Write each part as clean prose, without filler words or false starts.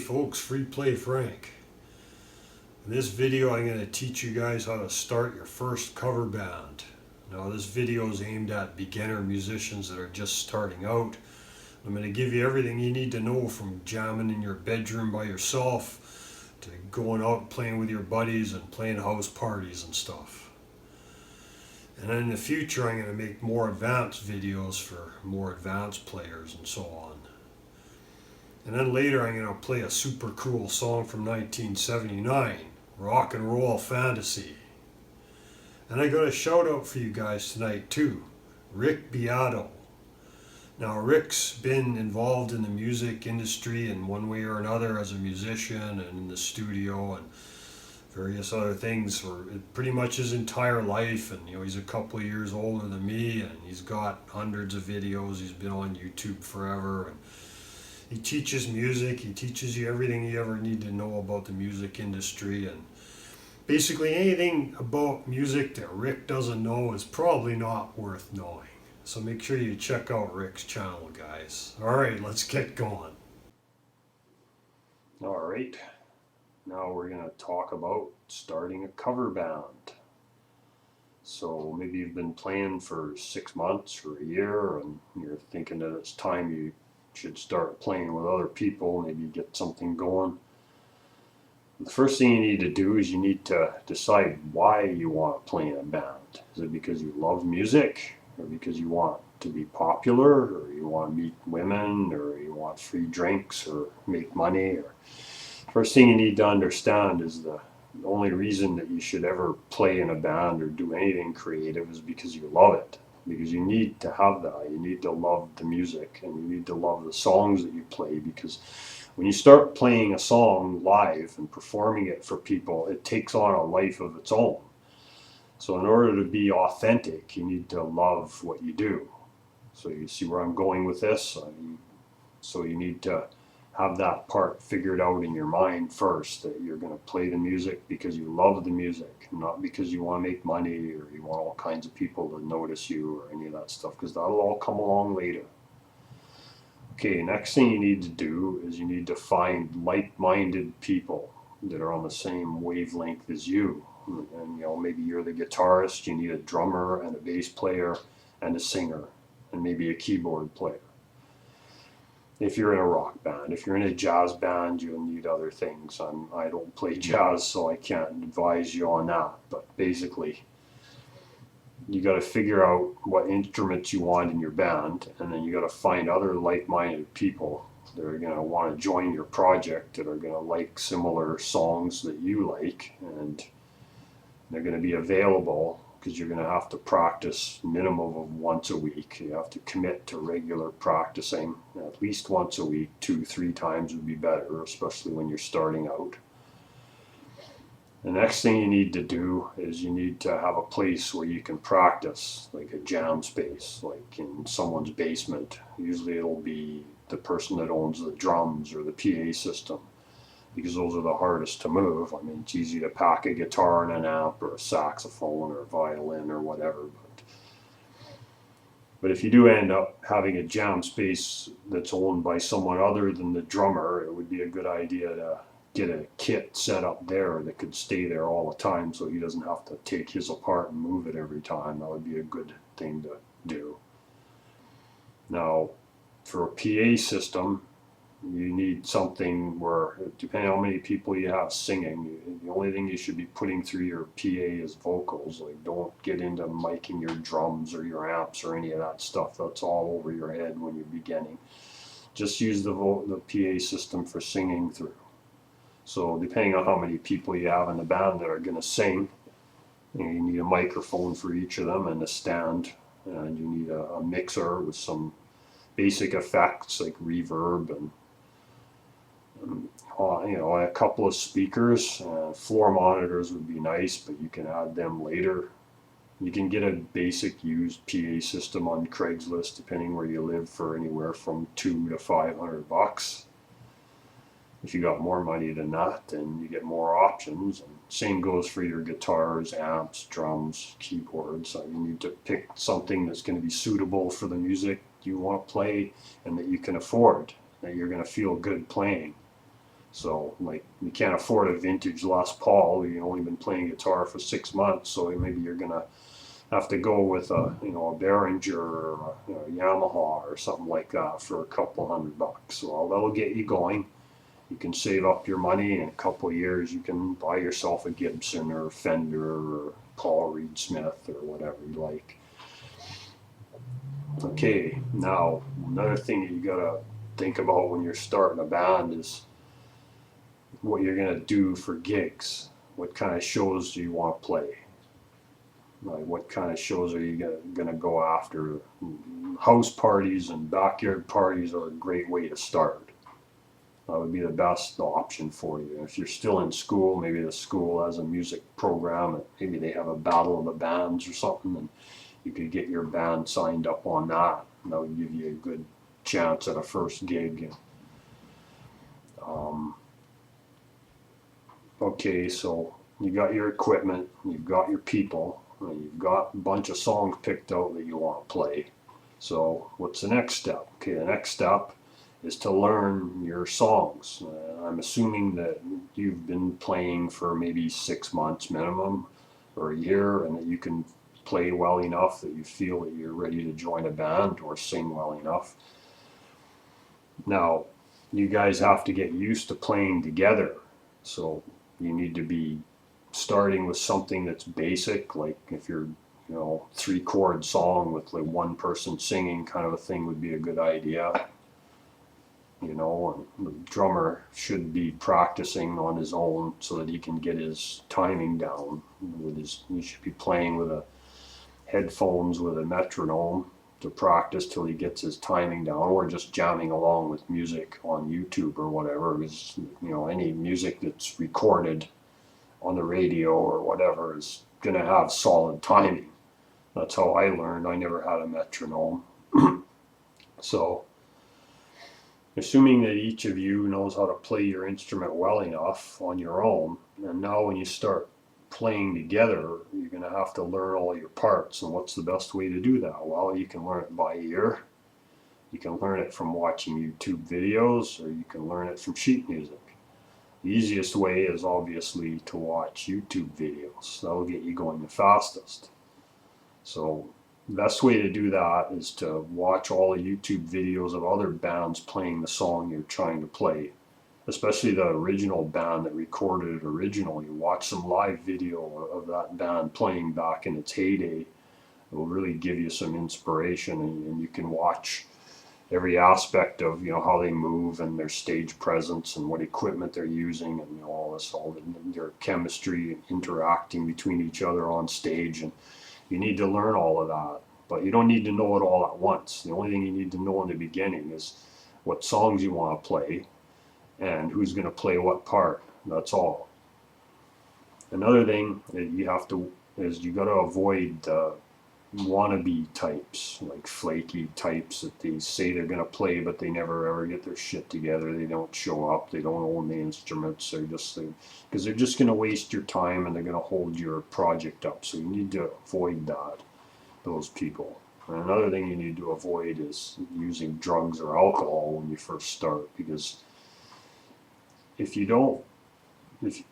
folks, Free Play Frank. In this video I'm going to teach you guys how to start your first cover band. Now this video is aimed at beginner musicians that are just starting out. I'm going to give you everything you need to know, from jamming in your bedroom by yourself to going out and playing with your buddies and playing house parties and stuff. And then in the future I'm going to make more advanced videos for more advanced players and so on. And then later I'm going to play a super cool song from 1979, Rock and Roll Fantasy. And I got a shout out for you guys tonight too, Rick Beato. Now Rick's been involved in the music industry in one way or another as a musician and in the studio and various other things for pretty much his entire life. And he's a couple of years older than me, and he's got hundreds of videos. He's been on YouTube forever, and he teaches music. He teaches you everything you ever need to know about the music industry, and basically anything about music that Rick doesn't know is probably not worth knowing. So make sure you check out Rick's channel, guys. Alright, let's get going. Alright, now we're going to talk about starting a cover band. So maybe you've been playing for 6 months or a year and you're thinking that it's time you should start playing with other people, maybe get something going. The first thing you need to do is you need to decide why you want to play in a band. Is it because you love music, or because you want to be popular, or you want to meet women, or you want free drinks, or make money? Or first thing you need to understand is the only reason that you should ever play in a band or do anything creative is because you love it. Because you need to have that. You need to love the music, and you need to love the songs that you play, because when you start playing a song live and performing it for people, it takes on a life of its own. So in order to be authentic, you need to love what you do. So you see where I'm going with this? So you need to have that part figured out in your mind first, that you're going to play the music because you love the music, not because you want to make money or you want all kinds of people to notice you or any of that stuff, because that'll all come along later. Okay, next thing you need to do is you need to find like-minded people that are on the same wavelength as you. And maybe you're the guitarist, you need a drummer and a bass player and a singer and maybe a keyboard player. If you're in a rock band, if you're in a jazz band, you'll need other things. I don't play jazz, so I can't advise you on that. But basically, you got to figure out what instruments you want in your band, and then you got to find other like-minded people that are going to want to join your project, that are going to like similar songs that you like, and they're going to be available, because you're going to have to practice minimum of once a week. You have to commit to regular practicing at least once a week. 2-3 times would be better, especially when you're starting out. The next thing you need to do is you need to have a place where you can practice, like a jam space, like in someone's basement. Usually it'll be the person that owns the drums or the PA system, because those are the hardest to move. I mean, it's easy to pack a guitar and an amp or a saxophone or a violin or whatever, but if you do end up having a jam space that's owned by someone other than the drummer, it would be a good idea to get a kit set up there that could stay there all the time, so he doesn't have to take his apart and move it every time. That would be a good thing to do. Now, for a PA system, you need something where, depending on how many people you have singing, the only thing you should be putting through your PA is vocals. Like, don't get into miking your drums or your amps or any of that stuff. That's all over your head when you're beginning. Just use the PA system for singing through. So depending on how many people you have in the band that are going to sing, you need a microphone for each of them and a stand, and you need a mixer with some basic effects like reverb and a couple of speakers. Floor monitors would be nice, but you can add them later. You can get a basic used PA system on Craigslist, depending where you live, for anywhere from $200 to $500. If you got more money than that, then you get more options. And same goes for your guitars, amps, drums, keyboards. So you need to pick something that's going to be suitable for the music you want to play and that you can afford, that you're going to feel good playing. So, like, you can't afford a vintage Les Paul. You've only been playing guitar for 6 months, so maybe you're gonna have to go with a, a Behringer or a Yamaha or something like that for a couple $100. Well, that'll get you going. You can save up your money. In a couple of years, you can buy yourself a Gibson or a Fender or Paul Reed Smith or whatever you like. Okay, now another thing that you gotta think about when you're starting a band is what you're gonna do for gigs. What kind of shows do you want to play? Like, what kind of shows are you gonna go after? House parties and backyard parties are a great way to start. That would be the best option for you. If you're still in school, maybe the school has a music program, and maybe they have a battle of the bands or something, and you could get your band signed up on that. And that would give you a good chance at a first gig. Um, okay, so you got your equipment, you've got your people, and you've got a bunch of songs picked out that you want to play. So what's the next step? Okay, the next step is to learn your songs. I'm assuming that you've been playing for maybe 6 months minimum or a year, and that you can play well enough that you feel that you're ready to join a band or sing well enough. Now, you guys have to get used to playing together. So you need to be starting with something that's basic, like if you're, 3-chord song with like one person singing kind of a thing would be a good idea. And the drummer should be practicing on his own so that he can get his timing down. He should be playing with headphones with a metronome to practice till he gets his timing down, or just jamming along with music on YouTube or whatever. Because any music that's recorded on the radio or whatever is going to have solid timing. That's how I learned. I never had a metronome. So, assuming that each of you knows how to play your instrument well enough on your own, and now when you start playing together, you're going to have to learn all your parts. And what's the best way to do that? Well, you can learn it by ear. You can learn it from watching YouTube videos, or you can learn it from sheet music. The easiest way is obviously to watch YouTube videos. That'll get you going the fastest. So the best way to do that is to watch all the YouTube videos of other bands playing the song you're trying to play, especially the original band that recorded it originally. Watch some live video of that band playing back in its heyday. It will really give you some inspiration, and you can watch every aspect of how they move and their stage presence and what equipment they're using, and all their chemistry and interacting between each other on stage. And you need to learn all of that, but you don't need to know it all at once. The only thing you need to know in the beginning is what songs you want to play and who's going to play what part. That's all. Another thing that you got to avoid wannabe types, like flaky types that they say they're going to play, but they never ever get their shit together. They don't show up. They don't own the instruments. Because they're just going to waste your time, and they're going to hold your project up. So you need to avoid those people. And another thing you need to avoid is using drugs or alcohol when you first start, because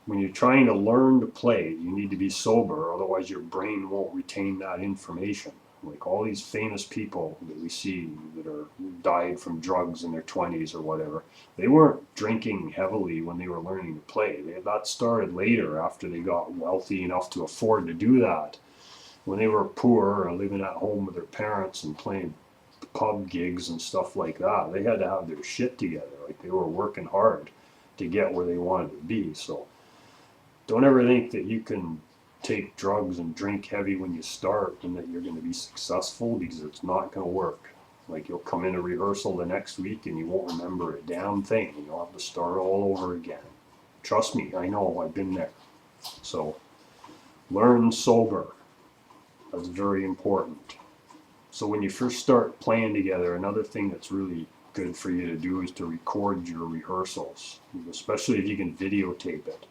when you're trying to learn to play, you need to be sober, otherwise your brain won't retain that information. Like all these famous people that we see that died from drugs in their 20s or whatever, they weren't drinking heavily when they were learning to play. That started later, after they got wealthy enough to afford to do that. When they were poor and living at home with their parents and playing pub gigs and stuff like that, they had to have their shit together. Like they were working hard to get where they wanted to be. So don't ever think that you can take drugs and drink heavy when you start and that you're going to be successful, because it's not going to work. Like, you'll come in a rehearsal the next week and you won't remember a damn thing, and you'll have to start all over again. Trust me, I know, I've been there. So learn sober. That's very important. So when you first start playing together, another thing that's really good for you to do is to record your rehearsals, especially if you can videotape it.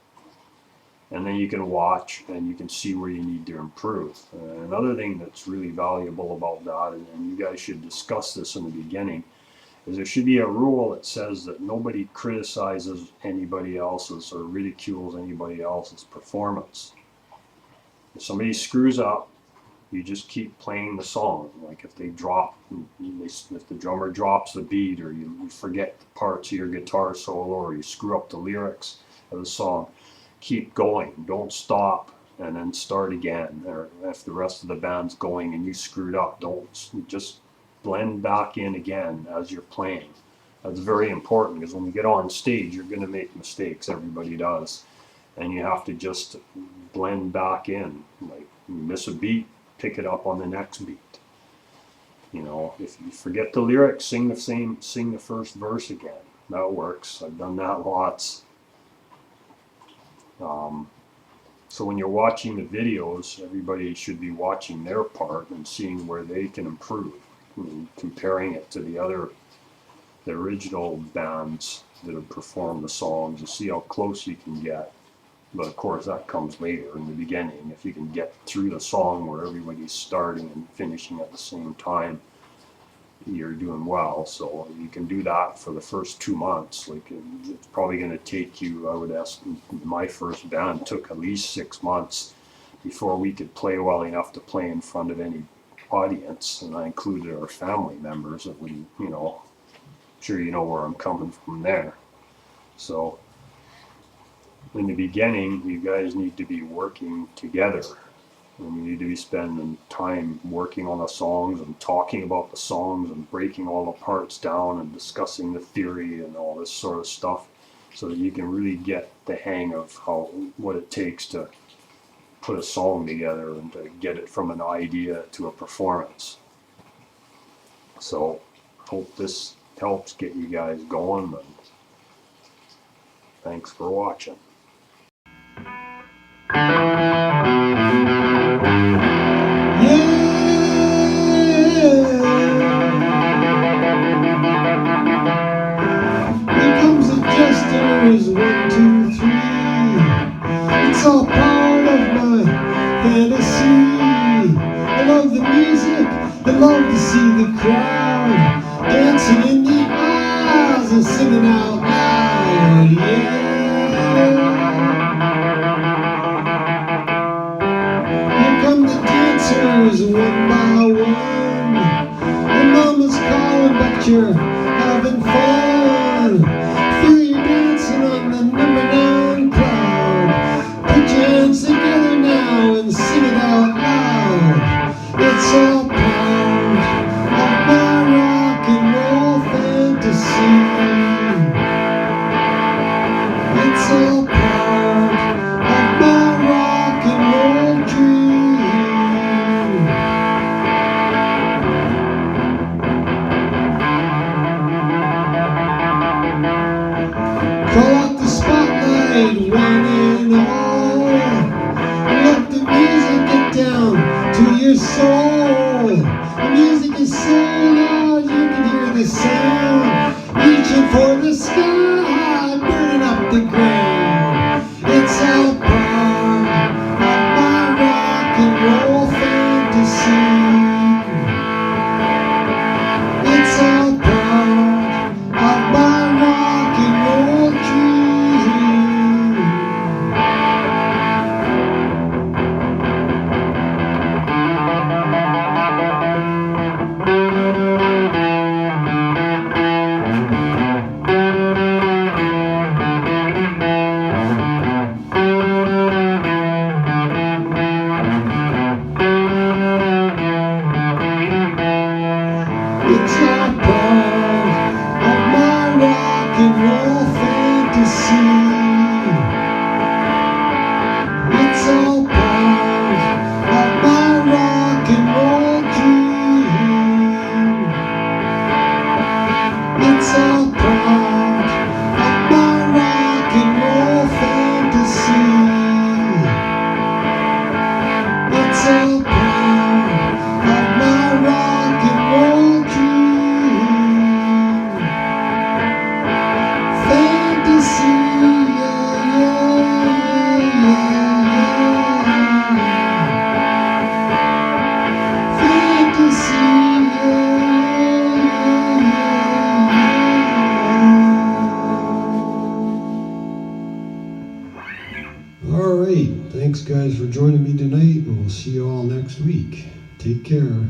And then you can watch and you can see where you need to improve. Another thing that's really valuable about that, and you guys should discuss this in the beginning, is there should be a rule that says that nobody criticizes anybody else's or ridicules anybody else's performance. If somebody screws up, you just keep playing the song. Like if they drop, if the drummer drops the beat, or you forget parts of your guitar solo, or you screw up the lyrics of the song, keep going. Don't stop and then start again. Or if the rest of the band's going and you screwed up, don't just blend back in again as you're playing. That's very important, because when you get on stage, you're going to make mistakes. Everybody does. And you have to just blend back in. Like you miss a beat, pick it up on the next beat. You know, if you forget the lyrics, sing the first verse again. That works. I've done that lots. So when you're watching the videos, everybody should be watching their part and seeing where they can improve, and comparing it to the original bands that have performed the songs, and see how close you can get. But of course, that comes later. In the beginning, if you can get through the song where everybody's starting and finishing at the same time, you're doing well. So you can do that for the first 2 months. Like it's probably going to take you, I would ask, my first band took at least 6 months before we could play well enough to play in front of any audience. And I included our family members that we, you know, sure you know where I'm coming from there. So in the beginning, you guys need to be working together, and you need to be spending time working on the songs and talking about the songs and breaking all the parts down and discussing the theory and all this sort of stuff, so that you can really get the hang of what it takes to put a song together and to get it from an idea to a performance. So hope this helps get you guys going, and thanks for watching. Is 1, 2, 3. It's all part of my fantasy. I love the music, I love to see the crowd dancing in the aisles and singing out loud. Here come the dancers one by one. Your mama's calling, but you're having fun. Feel you dancing on the #9 cloud. Put your hands together now and sing it out loud. It's all part of my rock and roll fantasy. It's all part of my rock and roll dream. Call out the spotlight, one and all, and let the music get down to your soul. The music is so loud you can hear the sound, reaching for the sky, burning up the ground. It's all part of my rock and roll fantasy. It's all part of my rock and roll dream. Thanks, guys, for joining me tonight, and we'll see you all next week. Take care.